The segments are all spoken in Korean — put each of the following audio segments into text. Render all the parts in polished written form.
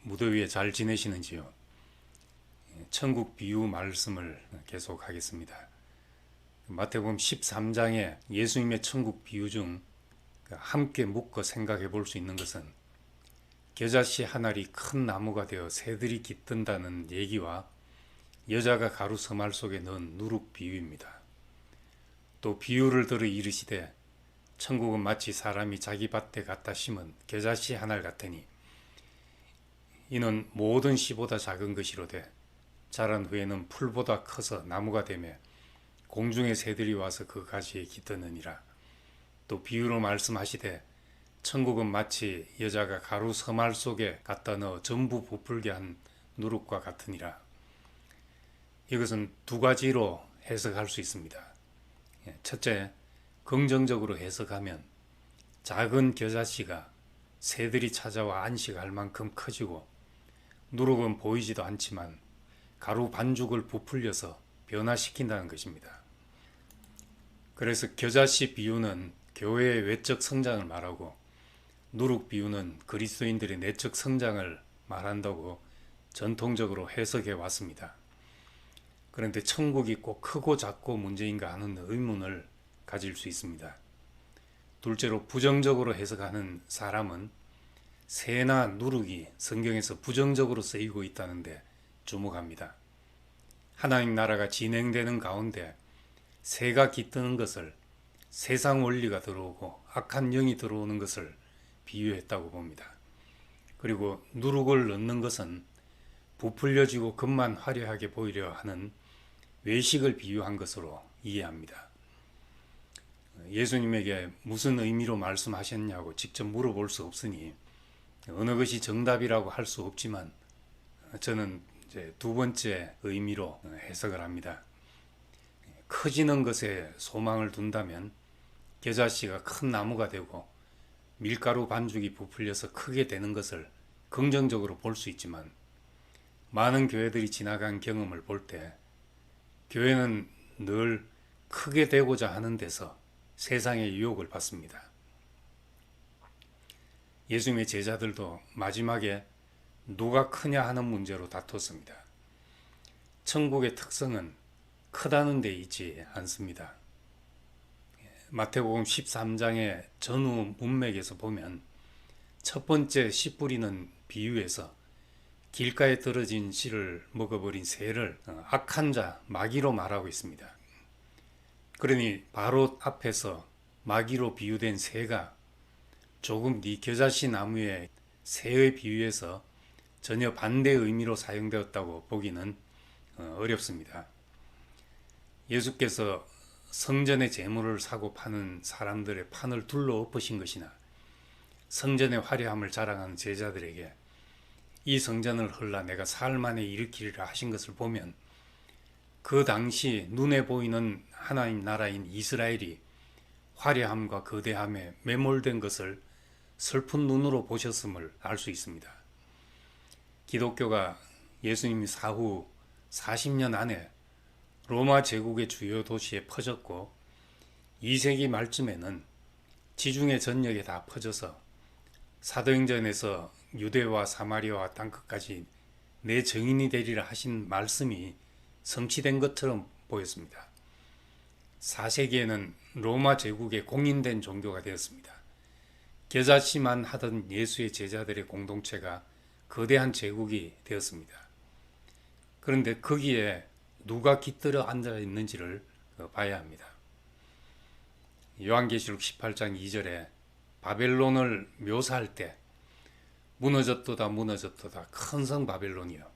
무더위에 잘 지내시는지요? 천국 비유 말씀을 계속하겠습니다. 마태복음 13장에 예수님의 천국 비유 중 함께 묶어 생각해 볼 수 있는 것은 겨자씨 한 알이 큰 나무가 되어 새들이 깃든다는 얘기와 여자가 가루 서말 속에 넣은 누룩 비유입니다. 또 비유를 들어 이르시되 천국은 마치 사람이 자기 밭에 갖다 심은 겨자씨 한 알 같으니 이는 모든 씨보다 작은 것이로되 자란 후에는 풀보다 커서 나무가 되며 공중의 새들이 와서 그 가지에 깃드느니라. 또 비유로 말씀하시되 천국은 마치 여자가 가루 서말 속에 갖다 넣어 전부 부풀게 한 누룩과 같으니라. 이것은 두 가지로 해석할 수 있습니다. 첫째, 긍정적으로 해석하면 작은 겨자씨가 새들이 찾아와 안식할 만큼 커지고 누룩은 보이지도 않지만 가루 반죽을 부풀려서 변화시킨다는 것입니다. 그래서 겨자씨 비유는 교회의 외적 성장을 말하고 누룩 비유는 그리스도인들의 내적 성장을 말한다고 전통적으로 해석해 왔습니다. 그런데 천국이 꼭 크고 작고 문제인가 하는 의문을 가질 수 있습니다. 둘째로 부정적으로 해석하는 사람은 새나 누룩이 성경에서 부정적으로 쓰이고 있다는데 주목합니다. 하나님 나라가 진행되는 가운데 새가 깃드는 것을 세상 원리가 들어오고 악한 영이 들어오는 것을 비유했다고 봅니다. 그리고 누룩을 넣는 것은 부풀려지고 겉만 화려하게 보이려 하는 외식을 비유한 것으로 이해합니다. 예수님에게 무슨 의미로 말씀하셨냐고 직접 물어볼 수 없으니 어느 것이 정답이라고 할 수 없지만 저는 이제 두 번째 의미로 해석을 합니다. 커지는 것에 소망을 둔다면 겨자씨가 큰 나무가 되고 밀가루 반죽이 부풀려서 크게 되는 것을 긍정적으로 볼 수 있지만 많은 교회들이 지나간 경험을 볼 때 교회는 늘 크게 되고자 하는 데서 세상의 유혹을 받습니다. 예수님의 제자들도 마지막에 누가 크냐 하는 문제로 다퉜습니다. 천국의 특성은 크다는 데 있지 않습니다. 마태복음 13장의 전후 문맥에서 보면 첫 번째 씨 뿌리는 비유에서 길가에 떨어진 씨를 먹어버린 새를 악한 자, 마귀로 말하고 있습니다. 그러니 바로 앞에서 마귀로 비유된 새가 조금 네 겨자씨 나무의 새의 비유에서 전혀 반대의 의미로 사용되었다고 보기는 어렵습니다. 예수께서 성전의 재물을 사고 파는 사람들의 판을 둘러 엎으신 것이나 성전의 화려함을 자랑하는 제자들에게 이 성전을 헐라 내가 사흘 만에 일으키리라 하신 것을 보면 그 당시 눈에 보이는 하나님 나라인 이스라엘이 화려함과 거대함에 매몰된 것을 슬픈 눈으로 보셨음을 알 수 있습니다. 기독교가 예수님 사후 40년 안에 로마 제국의 주요 도시에 퍼졌고 2세기 말쯤에는 지중해 전역에 다 퍼져서 사도행전에서 유대와 사마리아와 땅끝까지 내 증인이 되리라 하신 말씀이 성취된 것처럼 보였습니다. 4세기에는 로마 제국의 공인된 종교가 되었습니다. 겨자씨만 하던 예수의 제자들의 공동체가 거대한 제국이 되었습니다. 그런데 거기에 누가 깃들어 앉아 있는지를 봐야 합니다. 요한계시록 18장 2절에 바벨론을 묘사할 때 무너졌도다 무너졌도다 큰 성 바벨론이여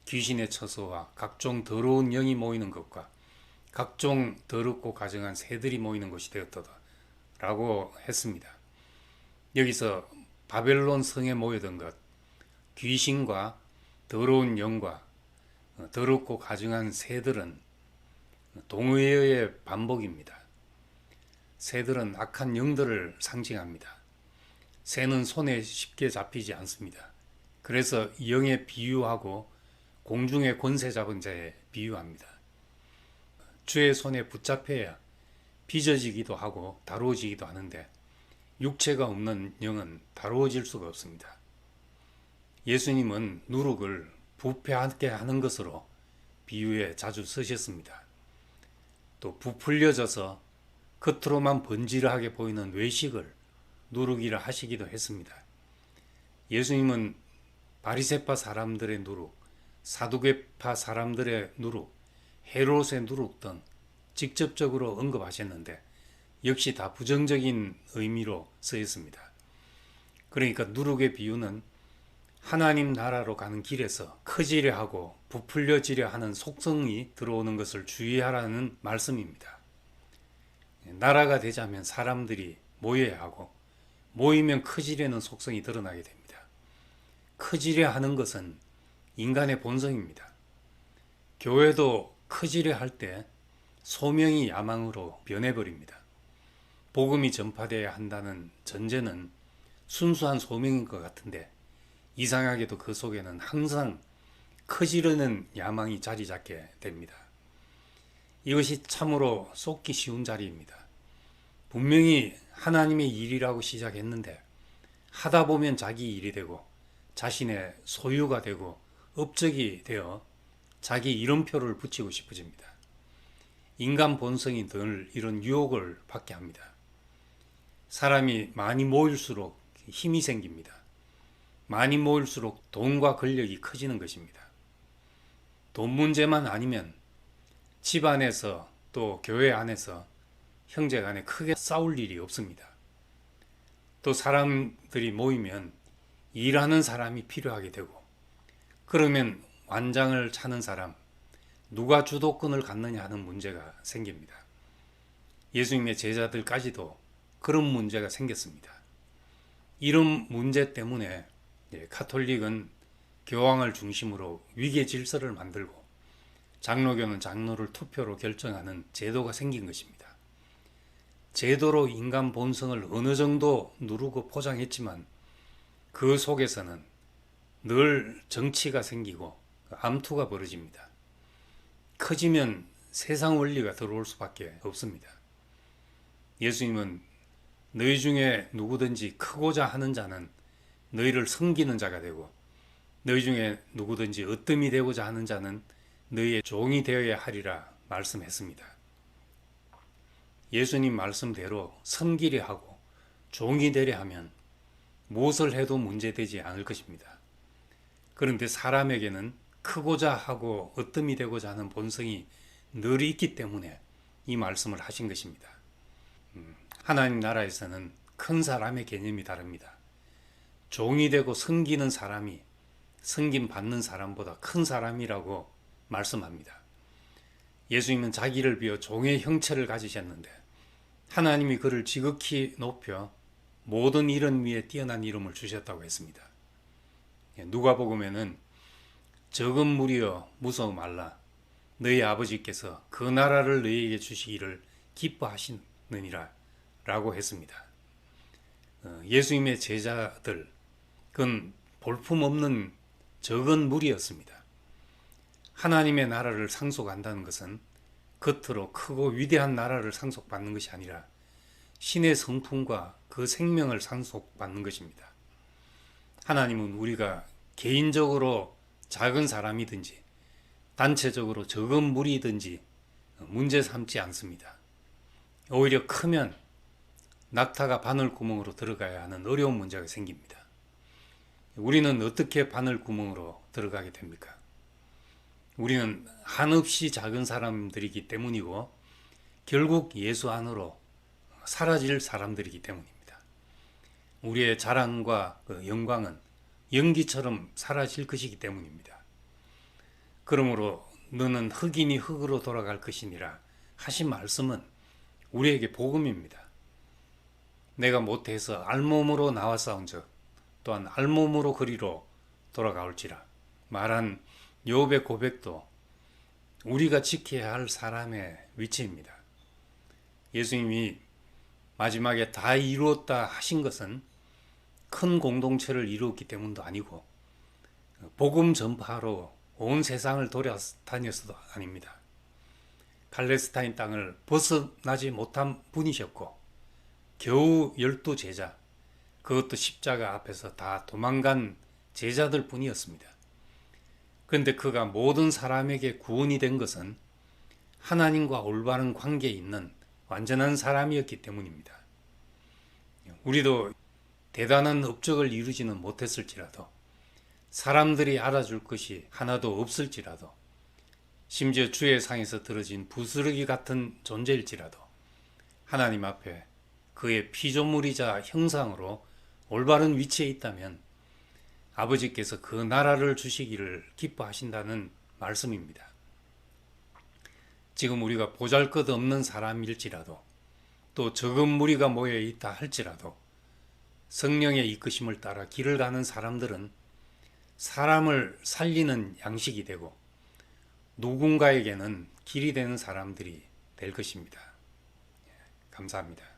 귀신의 처소와 각종 더러운 영이 모이는 것과 각종 더럽고 가증한 새들이 모이는 곳이 되었도다 라고 했습니다. 여기서 바벨론 성에 모여든 것, 귀신과 더러운 영과 더럽고 가증한 새들은 동의어의 반복입니다. 새들은 악한 영들을 상징합니다. 새는 손에 쉽게 잡히지 않습니다. 그래서 영에 비유하고 공중의 권세 잡은 자에 비유합니다. 주의 손에 붙잡혀야 빚어지기도 하고 다루어지기도 하는데 육체가 없는 영은 다루어질 수가 없습니다. 예수님은 누룩을 부패하게 하는 것으로 비유에 자주 쓰셨습니다. 또 부풀려져서 겉으로만 번지르하게 보이는 외식을 누룩이라 하시기도 했습니다. 예수님은 바리새파 사람들의 누룩, 사두개파 사람들의 누룩, 헤롯의 누룩 등 직접적으로 언급하셨는데 역시 다 부정적인 의미로 쓰였습니다. 그러니까 누룩의 비유는 하나님 나라로 가는 길에서 커지려 하고 부풀려지려 하는 속성이 들어오는 것을 주의하라는 말씀입니다. 나라가 되자면 사람들이 모여야 하고 모이면 커지려는 속성이 드러나게 됩니다. 커지려 하는 것은 인간의 본성입니다. 교회도 커지려 할 때 소명이 야망으로 변해버립니다. 복음이 전파되어야 한다는 전제는 순수한 소명인 것 같은데 이상하게도 그 속에는 항상 커지려는 야망이 자리 잡게 됩니다. 이것이 참으로 쏟기 쉬운 자리입니다. 분명히 하나님의 일이라고 시작했는데 하다 보면 자기 일이 되고 자신의 소유가 되고 업적이 되어 자기 이름표를 붙이고 싶어집니다. 인간 본성이 늘 이런 유혹을 받게 합니다. 사람이 많이 모일수록 힘이 생깁니다. 많이 모일수록 돈과 권력이 커지는 것입니다. 돈 문제만 아니면 집 안에서 또 교회 안에서 형제 간에 크게 싸울 일이 없습니다. 또 사람들이 모이면 일하는 사람이 필요하게 되고 그러면 완장을 차는 사람, 누가 주도권을 갖느냐 하는 문제가 생깁니다. 예수님의 제자들까지도 그런 문제가 생겼습니다. 이런 문제 때문에 가톨릭은 교황을 중심으로 위계 질서를 만들고 장로교는 장로를 투표로 결정하는 제도가 생긴 것입니다. 제도로 인간 본성을 어느 정도 누르고 포장했지만 그 속에서는 늘 정치가 생기고 암투가 벌어집니다. 커지면 세상 원리가 들어올 수밖에 없습니다. 예수님은 너희 중에 누구든지 크고자 하는 자는 너희를 섬기는 자가 되고 너희 중에 누구든지 으뜸이 되고자 하는 자는 너희의 종이 되어야 하리라 말씀했습니다. 예수님 말씀대로 섬기려 하고 종이 되려 하면 무엇을 해도 문제되지 않을 것입니다. 그런데 사람에게는 크고자 하고 으뜸이 되고자 하는 본성이 늘 있기 때문에 이 말씀을 하신 것입니다. 하나님 나라에서는 큰 사람의 개념이 다릅니다. 종이 되고 섬기는 사람이 섬김 받는 사람보다 큰 사람이라고 말씀합니다. 예수님은 자기를 비워 종의 형체를 가지셨는데 하나님이 그를 지극히 높여 모든 이름 위에 뛰어난 이름을 주셨다고 했습니다. 누가복음에는 적은 무리여 무서워 말라 너희 아버지께서 그 나라를 너희에게 주시기를 기뻐하시느니라 라고 했습니다. 예수님의 제자들 그건 볼품없는 적은 무리였습니다. 하나님의 나라를 상속한다는 것은 겉으로 크고 위대한 나라를 상속받는 것이 아니라 신의 성품과 그 생명을 상속받는 것입니다. 하나님은 우리가 개인적으로 작은 사람이든지 단체적으로 적은 무리든지 문제 삼지 않습니다. 오히려 크면 낙타가 바늘구멍으로 들어가야 하는 어려운 문제가 생깁니다. 우리는 어떻게 바늘구멍으로 들어가게 됩니까? 우리는 한없이 작은 사람들이기 때문이고 결국 예수 안으로 사라질 사람들이기 때문입니다. 우리의 자랑과 영광은 연기처럼 사라질 것이기 때문입니다. 그러므로 너는 흙이니 흙으로 돌아갈 것이니라 하신 말씀은 우리에게 복음입니다. 내가 못해서 알몸으로 나와 싸운즉 또한 알몸으로 거리로 돌아가올지라 말한 욥의 고백도 우리가 지켜야 할 사람의 위치입니다. 예수님이 마지막에 다 이루었다 하신 것은 큰 공동체를 이루었기 때문도 아니고 복음 전파로 온 세상을 돌아다녔어도 아닙니다. 팔레스타인 땅을 벗어나지 못한 분이셨고 겨우 12 제자 그것도 십자가 앞에서 다 도망간 제자들 뿐이었습니다. 그런데 그가 모든 사람에게 구원이 된 것은 하나님과 올바른 관계에 있는 완전한 사람이었기 때문입니다. 우리도 대단한 업적을 이루지는 못했을지라도, 사람들이 알아줄 것이 하나도 없을지라도, 심지어 주의 상에서 들어진 부스러기 같은 존재일지라도 하나님 앞에 그의 피조물이자 형상으로 올바른 위치에 있다면 아버지께서 그 나라를 주시기를 기뻐하신다는 말씀입니다. 지금 우리가 보잘것없는 사람일지라도, 또 적은 무리가 모여 있다 할지라도 성령의 이끄심을 따라 길을 가는 사람들은 사람을 살리는 양식이 되고 누군가에게는 길이 되는 사람들이 될 것입니다. 감사합니다.